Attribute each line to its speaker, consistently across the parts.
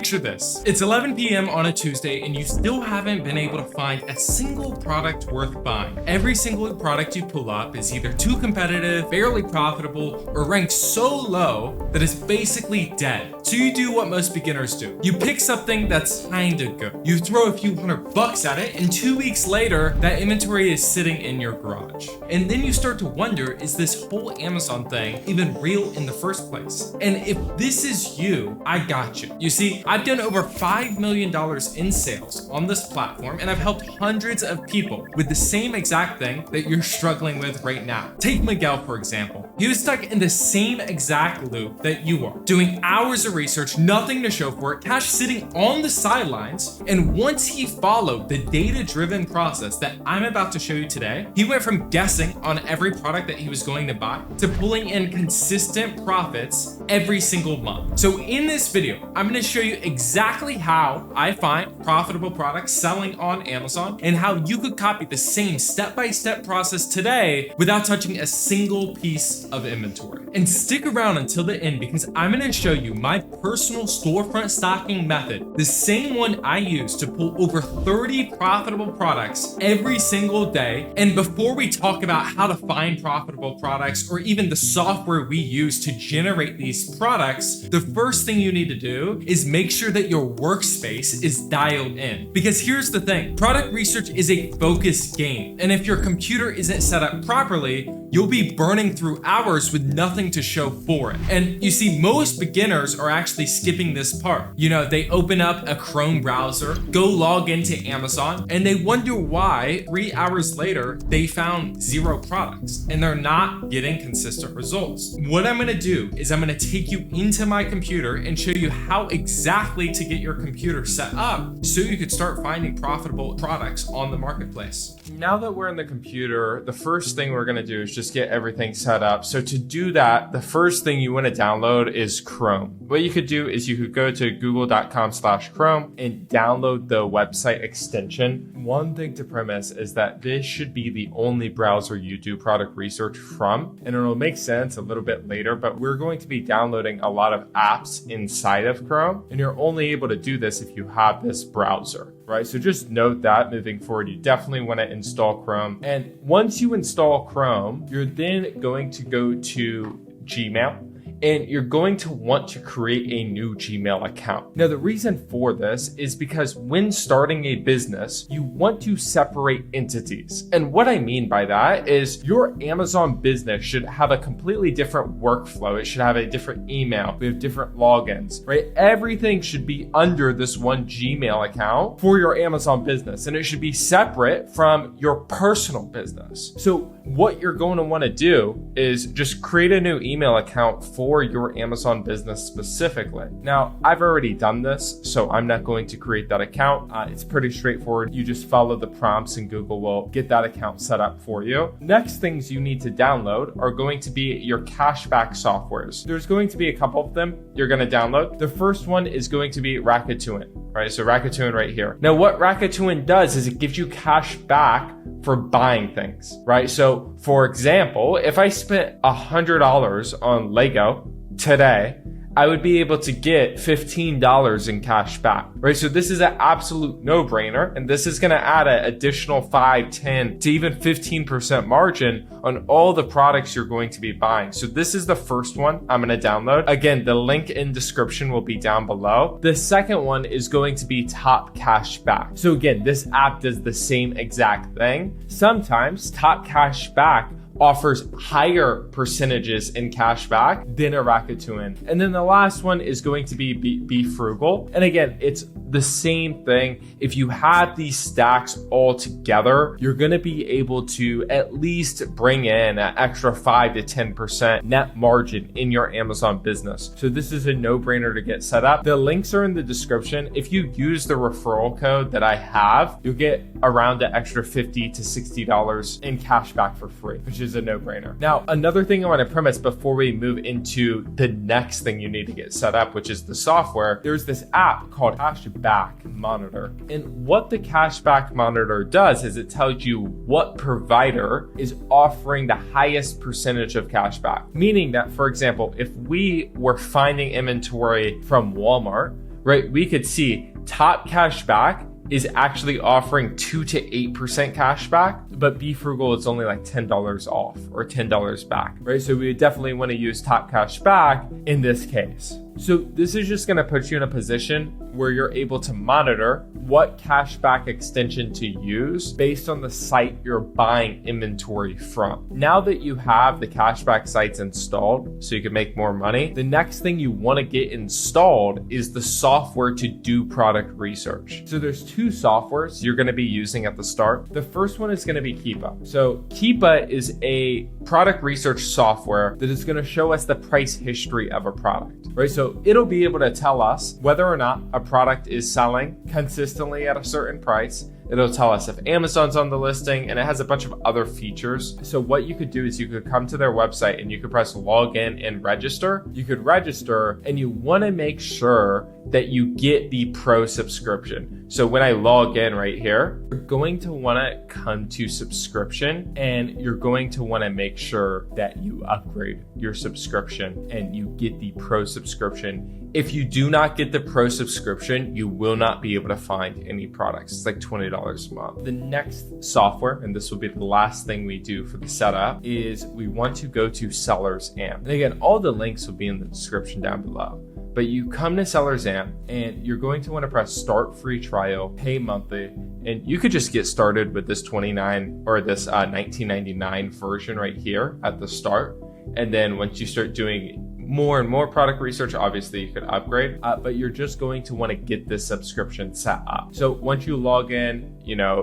Speaker 1: Picture this. It's 11 p.m. on a Tuesday and you still haven't been able to find a single product worth buying. Every single product you pull up is either too competitive, barely profitable, or ranked so low that it's basically dead. So you do what most beginners do. You pick something that's kinda good. You throw a few $100 at it, and 2 weeks later, that inventory is sitting in your garage. And then you start to wonder, is this whole Amazon thing even real in the first place? And if this is you, I got you. You see, I've done over $5 million in sales on this platform, and I've helped hundreds of people with the same exact thing that you're struggling with right now. Take Miguel, for example. He was stuck in the same exact loop that you are, doing hours of research, nothing to show for it, cash sitting on the sidelines. And once he followed the data-driven process that I'm about to show you today, he went from guessing on every product that he was going to buy to pulling in consistent profits every single month. So in this video, I'm going to show you exactly how I find profitable products selling on Amazon and how you could copy the same step-by-step process today without touching a single piece of inventory. And stick around until the end because I'm going to show you my personal storefront stocking method, the same one I use to pull over 30 profitable products every single day. And before we talk about how to find profitable products or even the software we use to generate these products, the first thing you need to do is make sure that your workspace is dialed in. Because here's the thing, product research is a focused game. And if your computer isn't set up properly, you'll be burning through hours with nothing to show for it. And you see, most beginners are actually skipping this part. You know, they open up a Chrome browser, go log into Amazon, and they wonder why 3 hours later, they found 0 products and they're not getting consistent results. What I'm gonna do is I'm gonna take you into my computer and show you how exactly to get your computer set up so you could start finding profitable products on the marketplace. Now that we're in the computer, the first thing we're gonna do is just get everything set up. So to do that, the first thing you wanna download is Chrome. What you could do is you could go to google.com/Chrome and download the website extension. One thing to premise is that this should be the only browser you do product research from, and it'll make sense a little bit later, but we're going to be downloading a lot of apps inside of Chrome, and you're only able to do this if you have this browser, right? So just note that moving forward, you definitely want to install Chrome. And once you install Chrome, you're then going to go to Gmail, and you're going to want to create a new Gmail account. Now, the reason for this is because when starting a business, you want to separate entities. And what I mean by that is your Amazon business should have a completely different workflow. It should have a different email. We have different logins, right? Everything should be under this one Gmail account for your Amazon business, and it should be separate from your personal business. So what you're going to want to do is just create a new email account for your Amazon business specifically. Now, I've already done this, so I'm not going to create that account. It's pretty straightforward. You just follow the prompts and Google will get that account set up for you. Next things you need to download are going to be your cashback softwares. There's going to be a couple of them you're going to download. The first one is going to be Rakuten, right? So Rakuten right here. Now, what Rakuten does is it gives you cash back for buying things, right? So for example, if I spent $100 on Lego today, I would be able to get $15 in cash back, right? So this is an absolute no-brainer, and this is gonna add an additional 5, 10 to even 15% margin on all the products you're going to be buying. So this is the first one I'm gonna download. Again, the link in description will be down below. The second one is going to be Top Cash Back. So again, this app does the same exact thing. Sometimes Top Cash Back offers higher percentages in cash back than a Rakuten. And then the last one is going to be Frugal. And again, it's the same thing. If you have these stacks all together, you're going to be able to at least bring in an extra 5 to 10% net margin in your Amazon business. So this is a no-brainer to get set up. The links are in the description. If you use the referral code that I have, you'll get around an extra $50 to $60 in cash back for free, which is a no-brainer. Now, another thing I want to premise before we move into the next thing you need to get set up, which is the software, there's this app called Cashback Monitor. And what the Cashback Monitor does is it tells you what provider is offering the highest percentage of cashback. Meaning that, for example, if we were finding inventory from Walmart,
Speaker 2: right, we could see Top Cashback is actually offering 2 to 8% cash back, but Be Frugal is only like $10 off or $10 back, right? So we definitely want to use Top Cash Back in this case. So this is just going to put you in a position where you're able to monitor what cashback extension to use based on the site you're buying inventory from. Now that you have the cashback sites installed so you can make more money, the next thing you want to get installed is the software to do product research. So there's two softwares you're going to be using at the start. The first one is going to be Keepa. So Keepa is a product research software that is going to show us the price history of a product, right? So it'll be able to tell us whether or not a product is selling consistently at a certain price. It'll tell us if Amazon's on the listing, and it has a bunch of other features. So what you could do is you could come to their website and you could press login and register. You could register, and you want to make sure that you get the pro subscription. So when I log in right here, you're going to want to come to subscription, and you're going to want to make sure that you upgrade your subscription and you get the pro subscription. If you do not get the pro subscription, you will not be able to find any products. It's like $20 a month. The next software, and this will be the last thing we do for the setup, is we want to go to Sellers AMP. And again, all the links will be in the description down below. But you come to Sellers AMP, and you're going to want to press Start Free Trial, Pay Monthly, and you could just get started with this $19.99 version right here at the start. And then once you start doing more and more product research, obviously you could upgrade, but you're just going to want to get this subscription set up. So once you log in,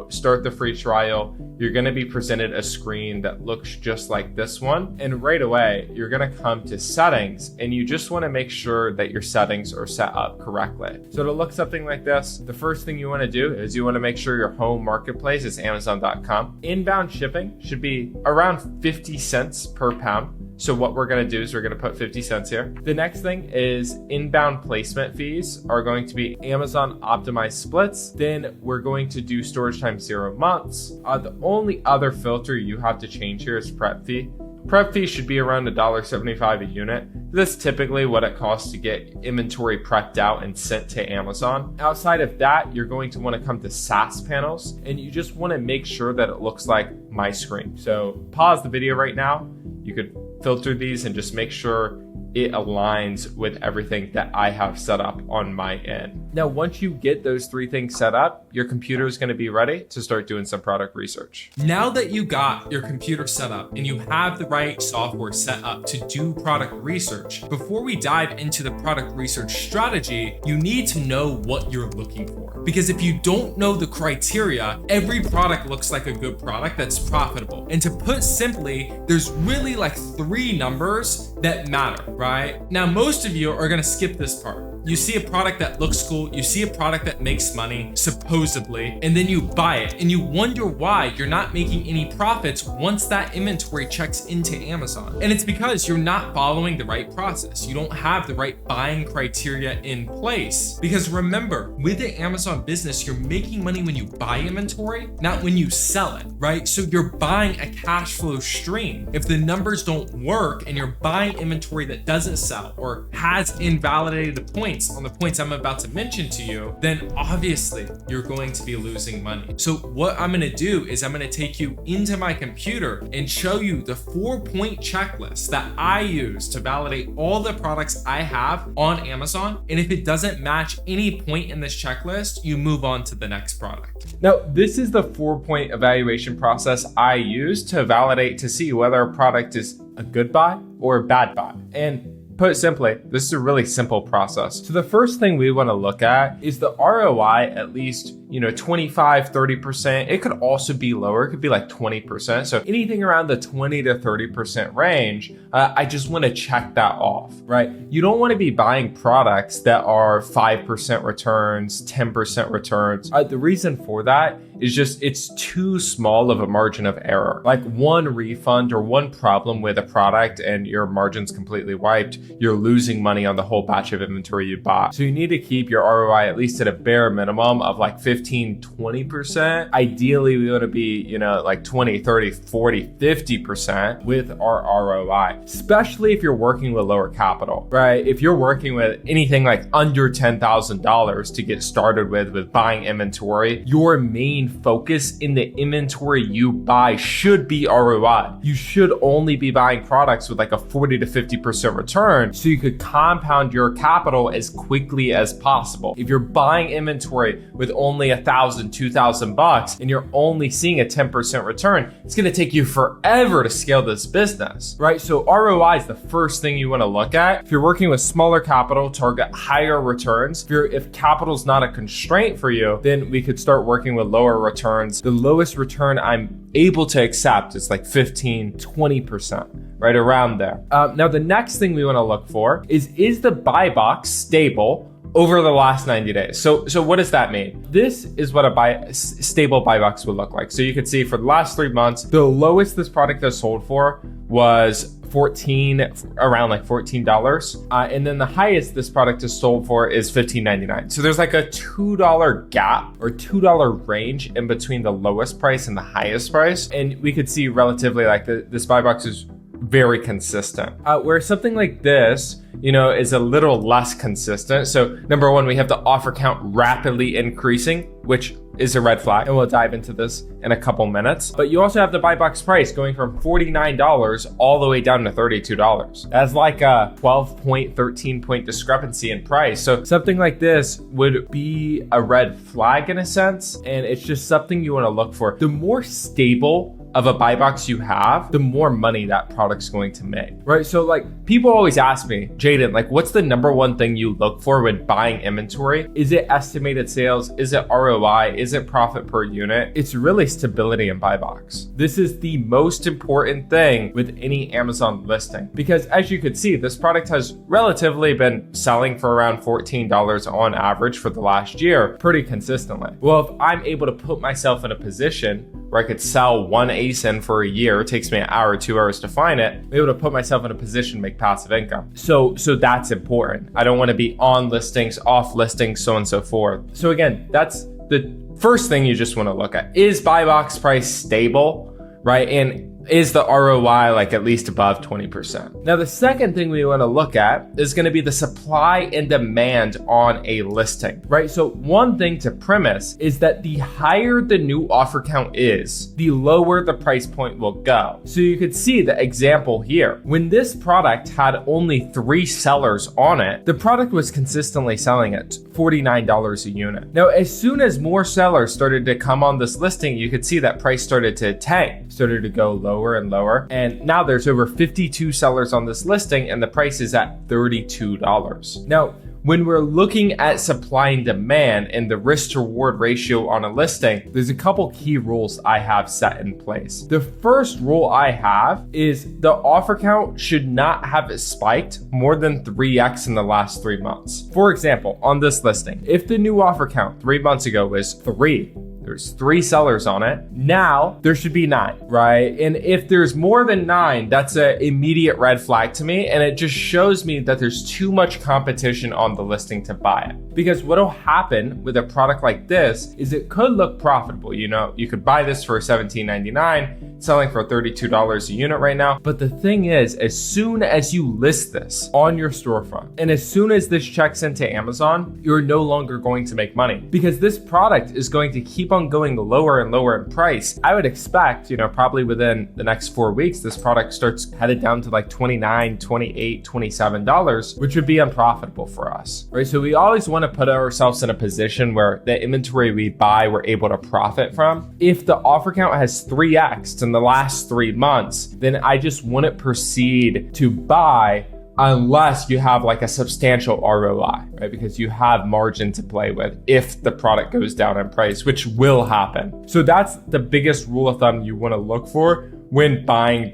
Speaker 2: start the free trial, you're going to be presented a screen that looks just like this one. And right away, you're going to come to settings, and you just want to make sure that your settings are set up correctly. So it'll look something like this. The first thing you want to do is you want to make sure your home marketplace is Amazon.com. Inbound shipping should be around 50 cents per pound. So what we're going to do is we're going to put 50 cents here. The next thing is inbound placement fees are going to be Amazon optimized splits. Then we're going to do storage time 0 months. The only other filter you have to change here is prep fee. Prep fee should be around $1.75 a unit. That's typically what it costs to get inventory prepped out and sent to Amazon. Outside of that, you're going to want to come to SaaS panels, and you just want to make sure that it looks like my screen. So pause the video right now. You could filter these and just make sure it aligns with everything that I have set up on my end. Now, once you get those three things set up, your computer is going to be ready to start doing some product research.
Speaker 1: Now that you got your computer set up and you have the right software set up to do product research, before we dive into the product research strategy, you need to know what you're looking for. Because if you don't know the criteria, every product looks like a good product that's profitable. And to put simply, there's really like 3 numbers that matter, right? Now, most of you are going to skip this part. You see a product that looks cool, you see a product that makes money, supposedly, and then you buy it, and you wonder why you're not making any profits once that inventory checks into Amazon. And it's because you're not following the right process. You don't have the right buying criteria in place. Because remember, with the Amazon business, you're making money when you buy inventory, not when you sell it, right? So you're buying a cash flow stream. If the numbers don't work and you're buying inventory that doesn't sell or has invalidated the points on the points I'm about to mention to you, then obviously you're going to be losing money. So what I'm going to do is I'm going to take you into my computer and show you the 4-point checklist that I use to validate all the products I have on Amazon. And if it doesn't match any point in this checklist, you move on to the next product.
Speaker 2: Now, this is the 4-point evaluation process I use to validate to see whether a product is a good buy or a bad buy. And put simply, this is a really simple process. So the first thing we want to look at is the ROI, at least 25, 30%. It could also be lower. It could be like 20%. So anything around the 20 to 30% range, I just want to check that off, right? You don't want to be buying products that are 5% returns, 10% returns. The reason for that is just it's too small of a margin of error. Like one refund or one problem with a product and your margin's completely wiped, you're losing money on the whole batch of inventory you bought. So you need to keep your ROI at least at a bare minimum of like 50 15, 20%. Ideally, we want to be, like 20, 30, 40, 50% with our ROI, especially if you're working with lower capital, right? If you're working with anything like under $10,000 to get started with buying inventory, your main focus in the inventory you buy should be ROI. You should only be buying products with like a 40 to 50% return so you could compound your capital as quickly as possible. If you're buying inventory with only $1,000, $2,000 and you're only seeing a 10% return, it's going to take you forever to scale this business, right? So ROI is the first thing you want to look at. If you're working with smaller capital, target higher returns. If capital's not a constraint for you, then we could start working with lower returns. The lowest return I'm able to accept is like 15, 20%, right around there. Now, the next thing we want to look for is the buy box stable over the last 90 days. So what does that mean? This is what a stable buy box would look like. So you can see for the last 3 months, the lowest this product has sold for was around like $14. And then the highest this product is sold for is $15.99. So there's like a $2 gap or $2 range in between the lowest price and the highest price. And we could see relatively like this buy box is very consistent. Where something like this, is a little less consistent. So number one, we have the offer count rapidly increasing, which is a red flag. And we'll dive into this in a couple minutes. But you also have the buy box price going from $49 all the way down to $32. That's like a 12 13 point discrepancy in price. So something like this would be a red flag in a sense. And it's just something you want to look for. The more stable of a buy box you have, the more money that product's going to make, right? So like people always ask me, Jaden, like what's the number one thing you look for when buying inventory? Is it estimated sales? Is it ROI? Is it profit per unit? It's really stability in buy box. This is the most important thing with any Amazon listing, because as you could see, this product has relatively been selling for around $14 on average for the last year, pretty consistently. Well, if I'm able to put myself in a position where I could sell one ASIN for a year, it takes me an hour, 2 hours to find it, I'm able to put myself in a position to make passive income. So that's important. I don't want to be on listings, off listings, so on and so forth. So again, that's the first thing you just want to look at. Is buy box price stable, right? And is the ROI like at least above 20%? Now, the second thing we want to look at is going to be the supply and demand on a listing, right? So one thing to premise is that the higher the new offer count is, the lower the price point will go. So you could see the example here. When this product had only 3 sellers on it, the product was consistently selling at $49 a unit. Now, as soon as more sellers started to come on this listing, you could see that price started to tank, started to go lower and lower. And now there's over 52 sellers on this listing and the price is at $32. Now, when we're looking at supply and demand and the risk to reward ratio on a listing, there's a couple key rules I have set in place. The first rule I have is the offer count should not have spiked more than 3x in the last 3 months. For example, on this listing, if the new offer count 3 months ago was 3, there's 3 sellers on it. Now there should be 9, right? And if there's more than 9, that's an immediate red flag to me. And it just shows me that there's too much competition on the listing to buy it. Because what'll happen with a product like this is it could look profitable. You could buy this for $17.99, selling for $32 a unit right now. But the thing is, as soon as you list this on your storefront, and as soon as this checks into Amazon, you're no longer going to make money because this product is going to keep on going lower and lower in price. I would expect, probably within the next 4 weeks, this product starts headed down to like $29, $28, $27, which would be unprofitable for us, right? So we always want to put ourselves in a position where the inventory we buy, we're able to profit from. If the offer count has 3x in the last 3 months, then I just wouldn't proceed to buy unless you have like a substantial ROI, right? Because you have margin to play with if the product goes down in price, which will happen. So that's the biggest rule of thumb you want to look for when buying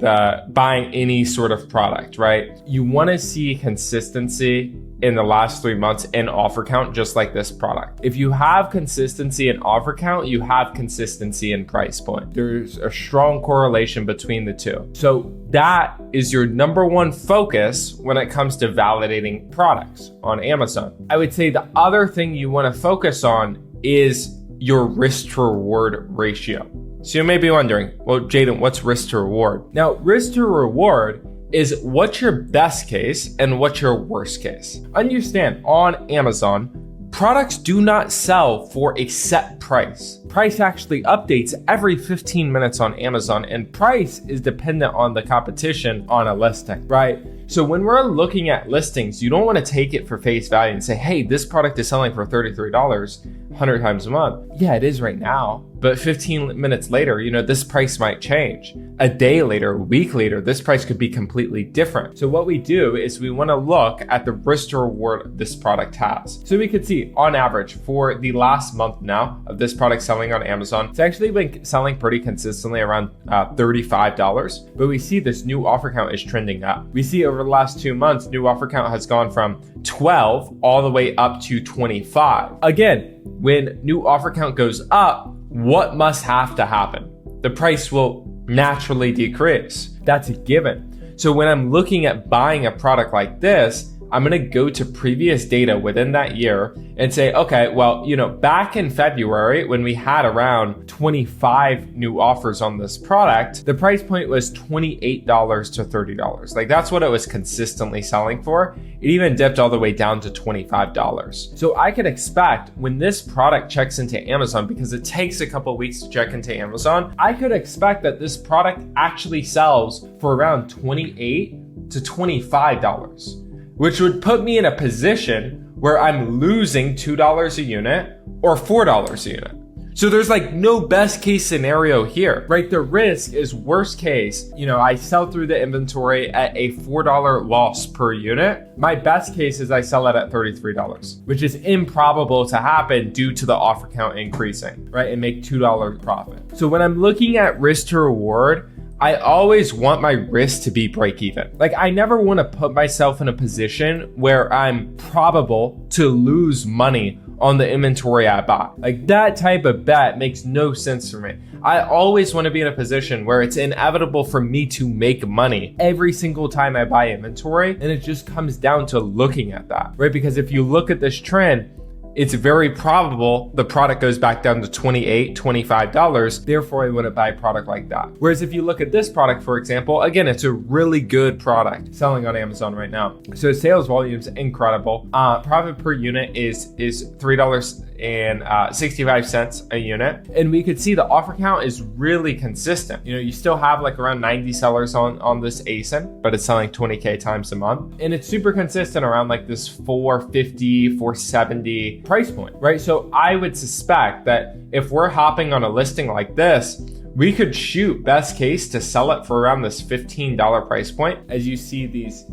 Speaker 2: any sort of product, right? You want to see consistency in the last 3 months in offer count, just like this product. If you have consistency in offer count, you have consistency in price point. There's a strong correlation between the two. So that is your number one focus when it comes to validating products on Amazon. I would say the other thing you want to focus on is your risk to reward ratio. So you may be wondering, well, Jaden, what's risk to reward? Now, risk to reward is what's your best case and what's your worst case. Understand, on Amazon, products do not sell for a set price. Price actually updates every 15 minutes on Amazon, and price is dependent on the competition on a listing, right? So when we're looking at listings, you don't want to take it for face value and say, hey, this product is selling for $33 100 times a month. Yeah, it is right now. But 15 minutes later, this price might change. A day later, a week later, this price could be completely different. So what we do is we want to look at the risk to reward this product has. So we could see on average for the last month now of this product selling on Amazon, it's actually been selling pretty consistently around $35. But we see this new offer count is trending up. We see over the last 2 months, new offer count has gone from 12 all the way up to 25. Again, when new offer count goes up, what must have to happen? The price will naturally decrease. That's a given. So when I'm looking at buying a product like this, I'm going to go to previous data within that year and say, okay, well, back in February when we had around 25 new offers on this product, the price point was $28 to $30. Like that's what it was consistently selling for. It even dipped all the way down to $25. So I could expect when this product checks into Amazon, because it takes a couple of weeks to check into Amazon, I could expect that this product actually sells for around $28 to $25. Which would put me in a position where I'm losing $2 a unit or $4 a unit. So there's like no best case scenario here, right? The risk is worst case. I sell through the inventory at a $4 loss per unit. My best case is I sell it at $33, which is improbable to happen due to the offer count increasing, right? And make $2 profit. So when I'm looking at risk to reward, I always want my risk to be break even. Like I never want to put myself in a position where I'm probable to lose money on the inventory I buy. Like that type of bet makes no sense for me. I always want to be in a position where it's inevitable for me to make money every single time I buy inventory. And it just comes down to looking at that, right? Because if you look at this trend, it's very probable the product goes back down to $28, $25. Therefore, I wouldn't buy a product like that. Whereas if you look at this product, for example, again, it's a really good product selling on Amazon right now. So sales volume is incredible. Profit per unit is $3.65 a unit. And we could see the offer count is really consistent. You still have like around 90 sellers on this ASIN, but it's selling 20K times a month. And it's super consistent around like this 450, 470 price point, right? So I would suspect that if we're hopping on a listing like this, we could shoot best case to sell it for around this $15 price point. As you see these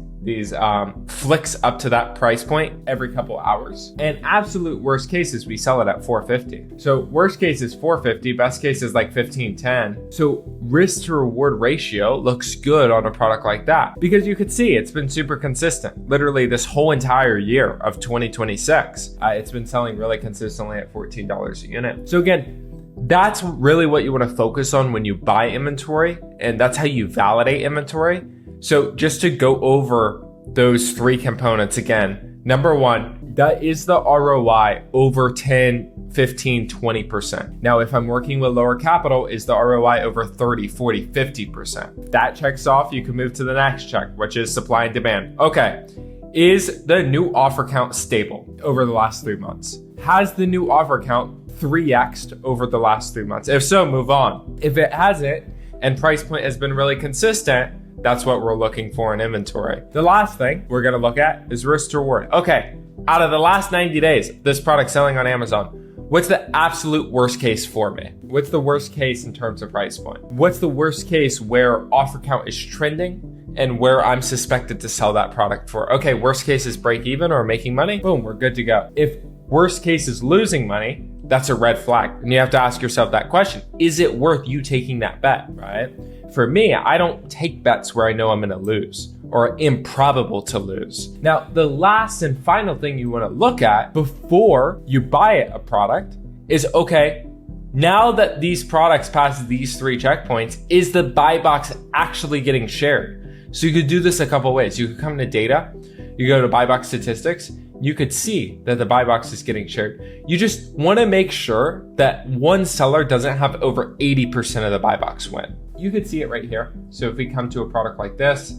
Speaker 2: flicks up to that price point every couple hours. And absolute worst case is we sell it at $450. So worst case is $450, best case is like $15.10. So risk to reward ratio looks good on a product like that because you could see it's been super consistent. Literally this whole entire year of 2026, it's been selling really consistently at $14 a unit. So again, that's really what you want to focus on when you buy inventory, and that's how you validate inventory. So just to go over those three components again, number one, that is the ROI over 10, 15, 20%. Now, if I'm working with lower capital, is the ROI over 30, 40, 50%. That checks off, you can move to the next check, which is supply and demand. Okay, is the new offer count stable over the last 3 months? Has the new offer count 3x'd over the last 3 months? If so, move on. If it hasn't, and price point has been really consistent, that's what we're looking for in inventory. The last thing we're gonna look at is risk to reward. Okay, out of the last 90 days, this product selling on Amazon, what's the absolute worst case for me? What's the worst case in terms of price point? What's the worst case where offer count is trending and where I'm suspected to sell that product for? Okay, worst case is break even or making money. Boom, we're good to go. If worst case is losing money, that's a red flag. And you have to ask yourself that question. Is it worth you taking that bet, right? For me, I don't take bets where I know I'm gonna lose or improbable to lose. Now, the last and final thing you wanna look at before you buy a product is, okay, now that these products pass these 3 checkpoints, is the buy box actually getting shared? So you could do this a couple ways. You could come to data, you go to buy box statistics, you could see that the buy box is getting shared. You just want to make sure that one seller doesn't have over 80% of the buy box win. You could see it right here. So if we come to a product like this,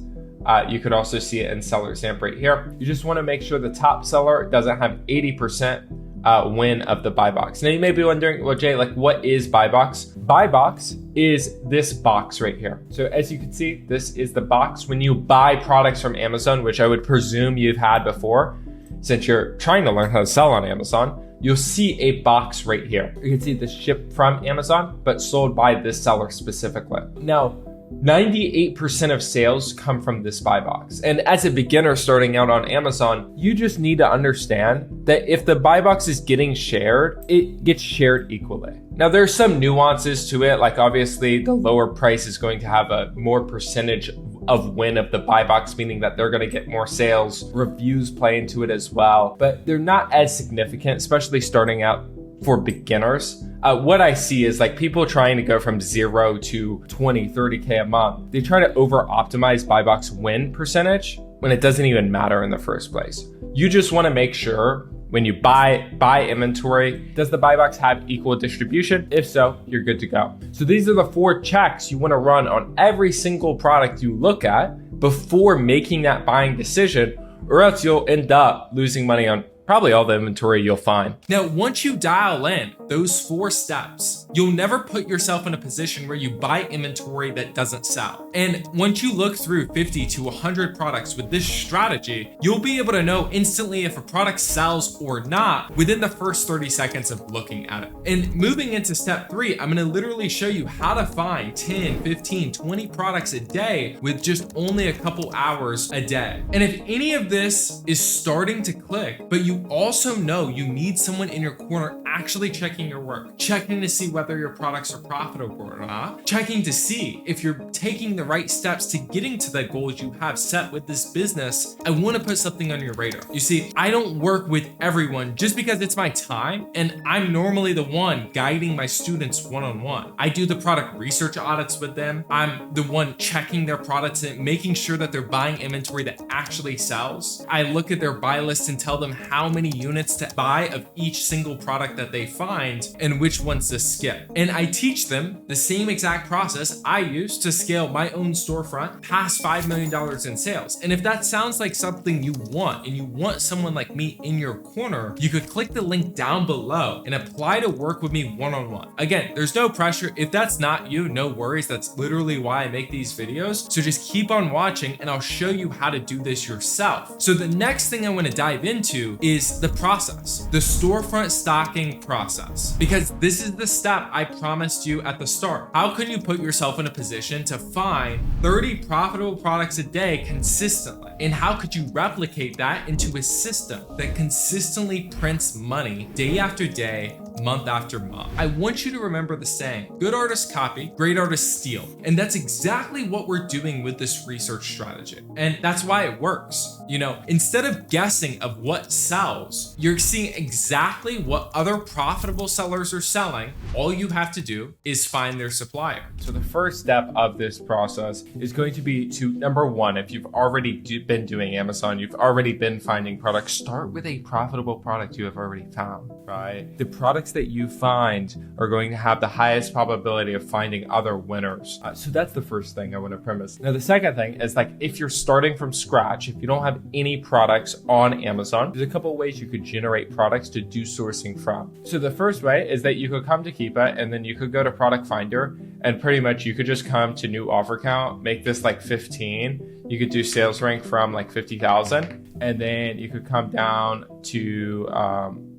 Speaker 2: you could also see it in seller examp right here. You just want to make sure the top seller doesn't have 80% win of the buy box. Now you may be wondering, well, Jay, like what is buy box? Buy box is this box right here. So as you can see, this is the box when you buy products from Amazon, which I would presume you've had before. Since you're trying to learn how to sell on Amazon, you'll see a box right here. You can see the ship from Amazon, but sold by this seller specifically. Now, 98% of sales come from this buy box. And as a beginner starting out on Amazon, you just need to understand that if the buy box is getting shared, it gets shared equally. Now there's some nuances to it, like obviously the lower price is going to have a more percentage of win of the buy box, meaning that they're going to get more sales. Reviews play into it as well, but they're not as significant, especially starting out for beginners. What I see is like people trying to go from 0 to 20, 30K a month. They try to over optimize buy box win percentage when it doesn't even matter in the first place. You just want to make sure when you buy inventory, does the buy box have equal distribution? If so, you're good to go. So these are the 4 checks you want to run on every single product you look at before making that buying decision, or else you'll end up losing money on probably all the inventory you'll find.
Speaker 1: Now, once you dial in those 4 steps, you'll never put yourself in a position where you buy inventory that doesn't sell. And once you look through 50 to 100 products with this strategy, you'll be able to know instantly if a product sells or not within the first 30 seconds of looking at it. And moving into step 3, I'm gonna literally show you how to find 10, 15, 20 products a day with just only a couple hours a day. And if any of this is starting to click, but you also know you need someone in your corner actually checking your work, checking to see whether your products are profitable or not, checking to see if you're taking the right steps to getting to the goals you have set with this business, I want to put something on your radar. You see, I don't work with everyone just because it's my time, and I'm normally the one guiding my students one-on-one. I do the product research audits with them. I'm the one checking their products and making sure that they're buying inventory that actually sells. I look at their buy list and tell them how many units to buy of each single product that they find and which ones to skip. And I teach them the same exact process I use to scale my own storefront past $5 million in sales. And if that sounds like something you want and you want someone like me in your corner, you could click the link down below and apply to work with me one-on-one. Again, there's no pressure. If that's not you, no worries. That's literally why I make these videos. So just keep on watching and I'll show you how to do this yourself. So the next thing I want to dive into is the process, the storefront stocking process, because this is the step I promised you at the start. How can you put yourself in a position to find 30 profitable products a day consistently? And how could you replicate that into a system that consistently prints money day after day, month after month? I want you to remember the saying, good artists copy, great artists steal. And that's exactly what we're doing with this research strategy. And that's why it works. You know, instead of guessing of what sells, you're seeing exactly what other profitable sellers are selling. All you have to do is find their supplier.
Speaker 2: So the first step of this process is going to be to, number 1, if you've already been doing Amazon, you've already been finding products, start with a profitable product you have already found, right? The products that you find are going to have the highest probability of finding other winners. So that's the first thing I want to premise. Now, the second thing is like, if you're starting from scratch, if you don't have any products on Amazon, there's a couple of ways you could generate products to do sourcing from. So the first way is that you could come to Keepa and then you could go to Product Finder and pretty much you could just come to new offer count, make this like 15. You could do sales rank from like 50,000 and then you could come down to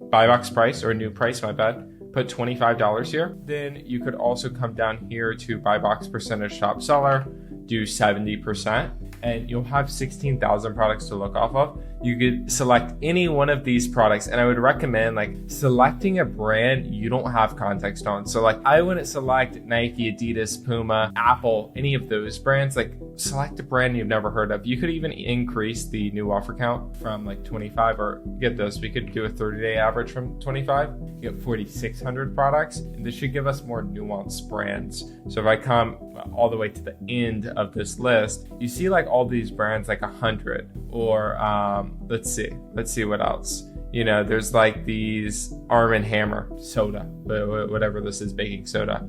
Speaker 2: buy box price or new price, my bad. Put $25 here. Then you could also come down here to buy box percentage top seller, do 70%, and you'll have 16,000 products to look off of. you could select any one of these products, and I would recommend like selecting a brand you don't have context on. So like I wouldn't select Nike, Adidas, Puma, Apple, any of those brands. Like select a brand you've never heard of. You could even increase the new offer count from like 25, or get this, we could do a 30-day average from 25, you get 4,600 products, and this should give us more nuanced brands. So if I come all the way to the end of this list, you see like all these brands like 100, or let's see what else. You know, there's like these Arm & Hammer soda, whatever this is, baking soda,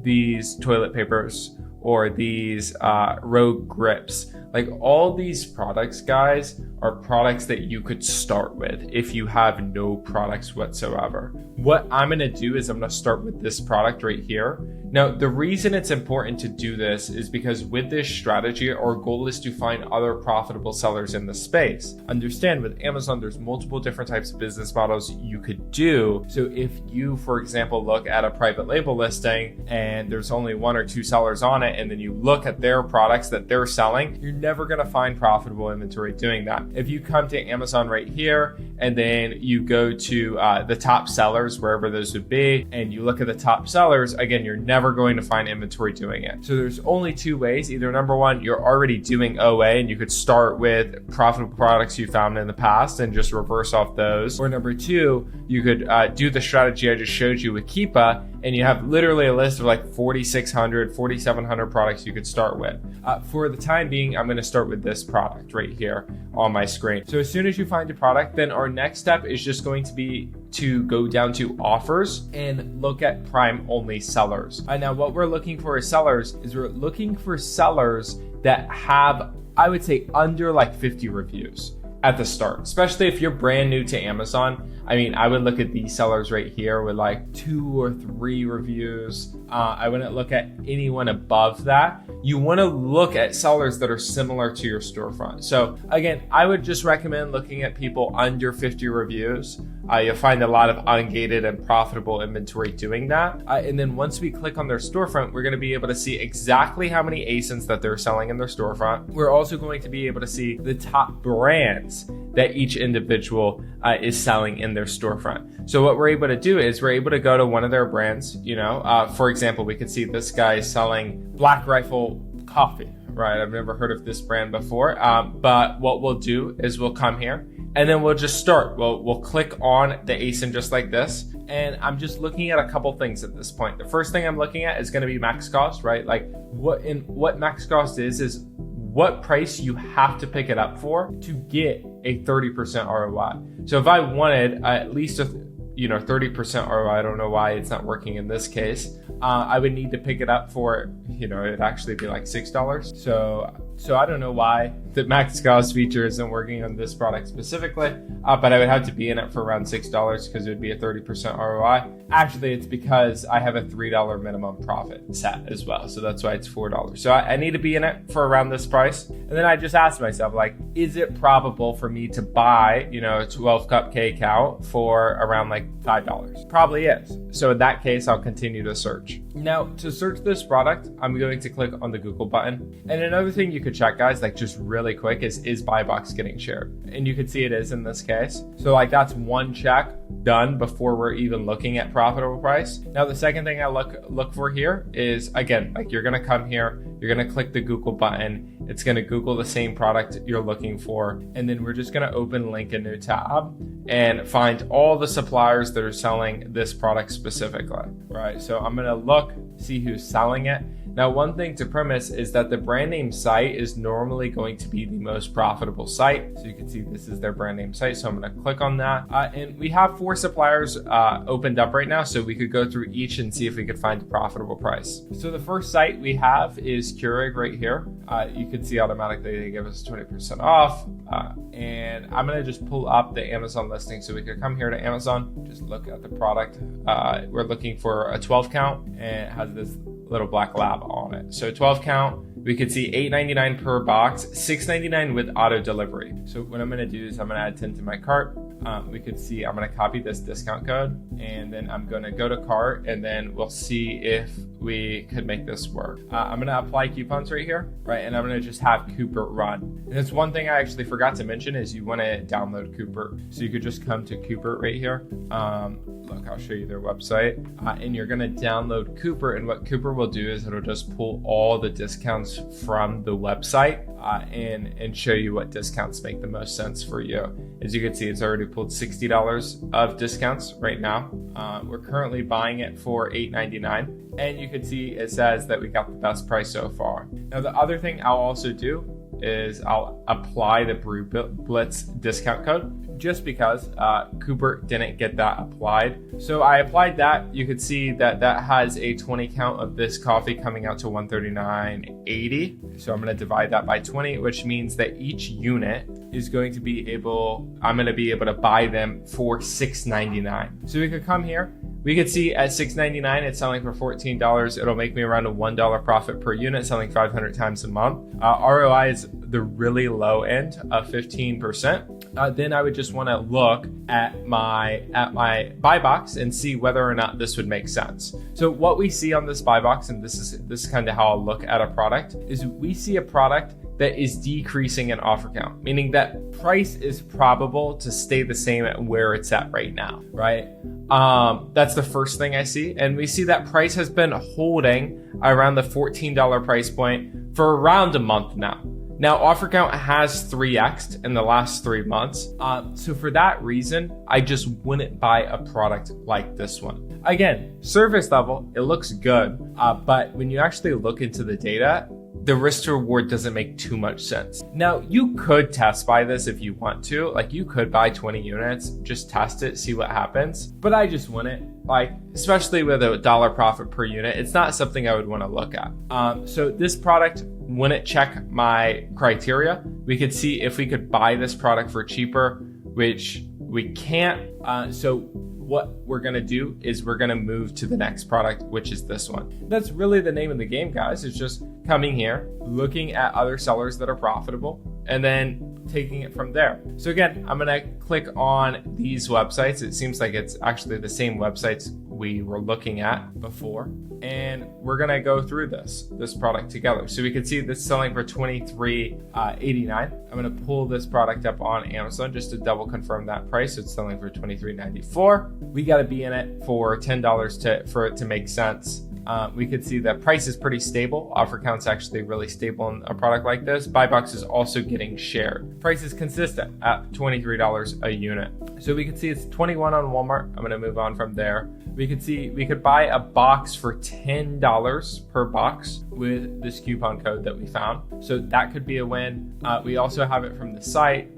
Speaker 2: these toilet papers, or these Rogue grips. Like all these products, guys, are products that you could start with if you have no products whatsoever. What I'm gonna do is I'm gonna start with this product right here. Now, the reason it's important to do this is because with this strategy, our goal is to find other profitable sellers in the space. Understand, with Amazon, there's multiple different types of business models you could do. So if you, for example, look at a private label listing and there's only 1 or 2 sellers on it, and then you look at their products that they're selling, you're never gonna find profitable inventory doing that. If you come to Amazon right here, and then you go to the top sellers, wherever those would be, and you look at the top sellers, again, you're never going to find inventory doing it. So there's only 2 ways. Either number one, you're already doing OA and you could start with profitable products you found in the past and just reverse off those. Or number 2, you could do the strategy I just showed you with Keepa, and you have literally a list of like 4,600, 4,700 products you could start with. For the time being, I'm going to start with this product right here on my screen. So as soon as you find a product, then our next step is just going to be to go down to offers and look at Prime only sellers. Now what we're looking for as sellers is we're looking for sellers that have, I would say, under like 50 reviews at the start, especially if you're brand new to Amazon. I mean, I would look at these sellers right here with like 2 or 3 reviews. I wouldn't look at anyone above that. You want to look at sellers that are similar to your storefront. So again, I would just recommend looking at people under 50 reviews. You'll find a lot of ungated and profitable inventory doing that. And then once we click on their storefront, we're going to be able to see exactly how many ASINs that they're selling in their storefront. We're also going to be able to see the top brands that each individual is selling in their storefront. So what we're able to do is we're able to go to one of their brands. You know, for example, we could see this guy is selling Black Rifle coffee, right? I've never heard of this brand before, but what we'll do is we'll come here and then we'll just start. We'll click on the ASIN just like this. And I'm just looking at a couple things at this point. The first thing I'm looking at is going to be max cost, right? Like what max cost is what price you have to pick it up for to get a 30% ROI. So if I wanted at least a 30% ROI, I don't know why it's not working in this case. I would need to pick it up for, it'd actually be like $6. So I don't know why the max cost feature isn't working on this product specifically, but I would have to be in it for around $6 because it would be a 30% ROI. Actually, it's because I have a $3 minimum profit set as well. So that's why it's $4. So I need to be in it for around this price. And then I just asked myself, like, is it probable for me to buy, a 12 cup K-Cow for around like $5? Probably is. So in that case, I'll continue to search. Now, to search this product, I'm going to click on the Google button. And another thing you could check, guys, like just really quick, is buy box getting shared? And you can see it is in this case. So like that's one check done before we're even looking at profitable price. Now, the second thing I look for here is, again, like you're gonna come here, you're gonna click the Google button. It's gonna Google the same product you're looking for. And then we're just gonna open link a new tab and find all the suppliers that are selling this product specifically, right? So I'm gonna look, see who's selling it. Now, one thing to premise is that the brand name site is normally going to be the most profitable site. So you can see this is their brand name site. So I'm going to click on that. And we have 4 suppliers opened up right now. So we could go through each and see if we could find a profitable price. So the first site we have is Keurig right here. You can see automatically they give us 20% off. And I'm going to just pull up the Amazon listing. So we could come here to Amazon, just look at the product. We're looking for a 12 count, and it has this little black lab on it. So 12 count, we could see $8.99 per box, $6.99 with auto delivery. So what I'm gonna do is I'm gonna add 10 to my cart. We could see, I'm gonna copy this discount code, and then I'm gonna go to cart, and then we'll see if we could make this work. I'm gonna apply coupons right here, right? And I'm gonna just have Cooper run. And it's one thing I actually forgot to mention is you wanna download Cooper. So you could just come to Cooper right here. Look, I'll show you their website. And you're gonna download Cooper, and what Cooper will do is it'll just pull all the discounts from the website and show you what discounts make the most sense for you. As you can see, it's already pulled $60 of discounts right now. We're currently buying it for $8.99. And you can see it says that we got the best price so far. Now, the other thing I'll also do is I'll apply the Brew Blitz discount code just because Cooper didn't get that applied. So I applied that. You could see that that has a 20 count of this coffee coming out to $139.80. So I'm going to divide that by 20, which means that each unit is going to be I'm going to be able to buy them for $6.99. So we could come here. We could see at $6.99, it's selling for $14. It'll make me around a $1 profit per unit, selling 500 times a month. ROI is the really low end of 15%. Then I would just want to look at my buy box and see whether or not this would make sense. So what we see on this buy box, and this is kind of how I'll look at a product, is we see a product that is decreasing in offer count, meaning that price is probable to stay the same at where it's at right now, right? That's the first thing I see. And we see that price has been holding around the $14 price point for around a month now. Now, offer count has 3x'd in the last 3 months. So for that reason, I just wouldn't buy a product like this one. Again, service level, it looks good. But when you actually look into the data, the risk to reward doesn't make too much sense. Now, you could test buy this if you want to. Like, you could buy 20 units, just test it, see what happens. But I just wouldn't. Like, especially with a $1 profit per unit, it's not something I would want to look at. So this product wouldn't check my criteria. We could see if we could buy this product for cheaper, which we can't. So what we're gonna do is we're gonna move to the next product, which is this one. That's really the name of the game, guys. It's just coming here, looking at other sellers that are profitable, and then taking it from there. So again, I'm gonna click on these websites. It seems like it's actually the same websites we were looking at before. And we're gonna go through this product together. So we can see this selling for $23.89. I'm gonna pull this product up on Amazon just to double confirm that price. It's selling for $23.94. We gotta be in it for $10 for it to make sense. We could see that price is pretty stable. Offer count's actually really stable in a product like this. Buy box is also getting shared. Price is consistent at $23 a unit. So we could see it's 21 on Walmart. I'm gonna move on from there. We could see we could buy a box for $10 per box with this coupon code that we found. So that could be a win. We also have it from the site.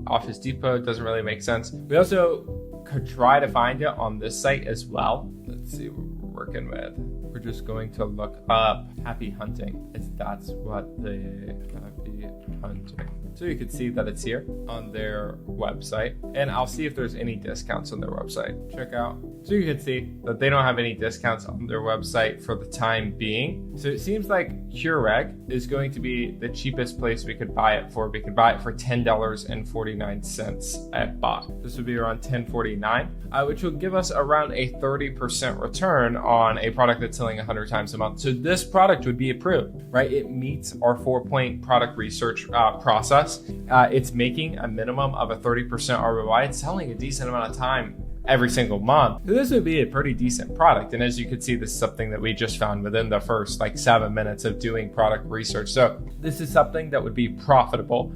Speaker 2: Office Depot doesn't really make sense. We also could try to find it on this site as well. Let's see what we're working with. We're just going to look up Happy Hunting. That's what the Happy Hunting. So you can see that it's here on their website, and I'll see if there's any discounts on their website. Check out. So you can see that they don't have any discounts on their website for the time being. So it seems like Keurig is going to be the cheapest place we could buy it for. We could buy it for $10.49 at box. This would be around $10.49, which will give us around a 30% return on a product that's selling 100 times a month. So this product would be approved, right? It meets our 4-point product research process. It's making a minimum of a 30% ROI. It's selling a decent amount of time every single month. This would be a pretty decent product. And as you can see, this is something that we just found within the first 7 minutes of doing product research. So this is something that would be profitable,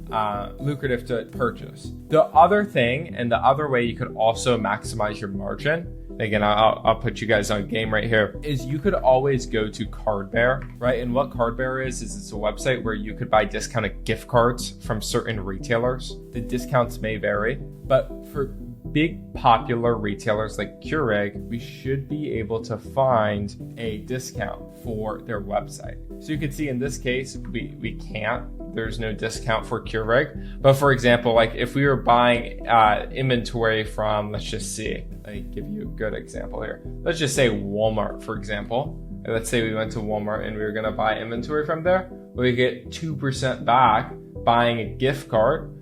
Speaker 2: lucrative to purchase. The other thing, and the other way you could also maximize your margin, again, I'll put you guys on game right here, is you could always go to Cardbear, right? And what Cardbear is it's a website where you could buy discounted gift cards from certain retailers. The discounts may vary, but for big popular retailers like Keurig, we should be able to find a discount for their website. So you can see in this case, we can't. There's no discount for Keurig. But for example, if we were buying inventory from, let's just see, let me give you a good example here. Let's just say Walmart, for example. And let's say we went to Walmart and we were gonna buy inventory from there. We get 2% back buying a gift card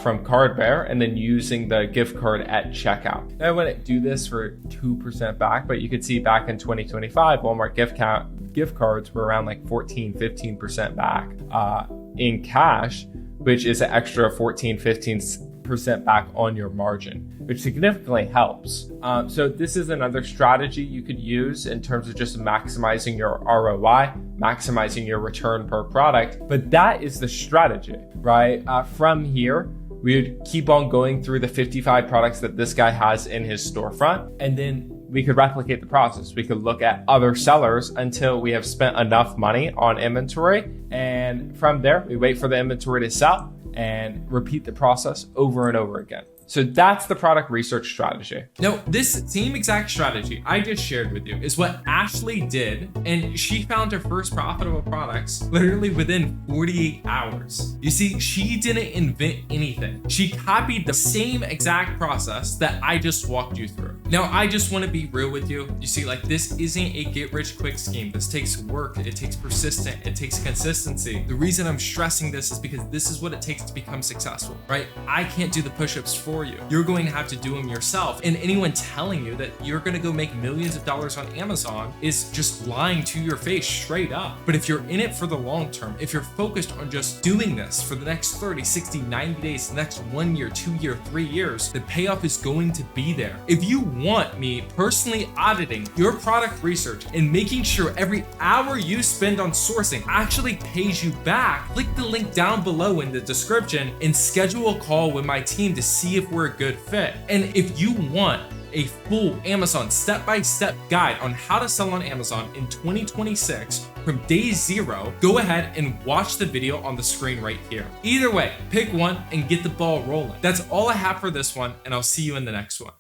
Speaker 2: from Cardbear and then using the gift card at checkout. Now, I wouldn't do this for 2% back, but you could see back in 2025, Walmart gift cards were around like 14-15% back in cash, which is an extra 14-15% back on your margin, which significantly helps. So this is another strategy you could use in terms of just maximizing your ROI, maximizing your return per product. But that is the strategy, right? From here, we would keep on going through the 55 products that this guy has in his storefront, and then we could replicate the process. We could look at other sellers until we have spent enough money on inventory. And from there, we wait for the inventory to sell and repeat the process over and over again. So that's the product research strategy.
Speaker 1: Now, this same exact strategy I just shared with you is what Ashley did, and she found her first profitable products literally within 48 hours. You see, she didn't invent anything. She copied the same exact process that I just walked you through. Now, I just want to be real with you. You see, like, this isn't a get-rich-quick scheme. This takes work. It takes persistence. It takes consistency. The reason I'm stressing this is because this is what it takes to become successful, right? I can't do the push-ups for you. You're going to have to do them yourself. And anyone telling you that you're going to go make millions of dollars on Amazon is just lying to your face straight up. But if you're in it for the long term, if you're focused on just doing this for the next 30, 60, 90 days, the next 1 year, 2 year, 3 years, the payoff is going to be there. If you want me personally auditing your product research and making sure every hour you spend on sourcing actually pays you back, click the link down below in the description and schedule a call with my team to see if we're a good fit. And if you want a full Amazon step-by-step guide on how to sell on Amazon in 2026 from day zero, go ahead and watch the video on the screen right here. Either way, pick one and get the ball rolling. That's all I have for this one, and I'll see you in the next one.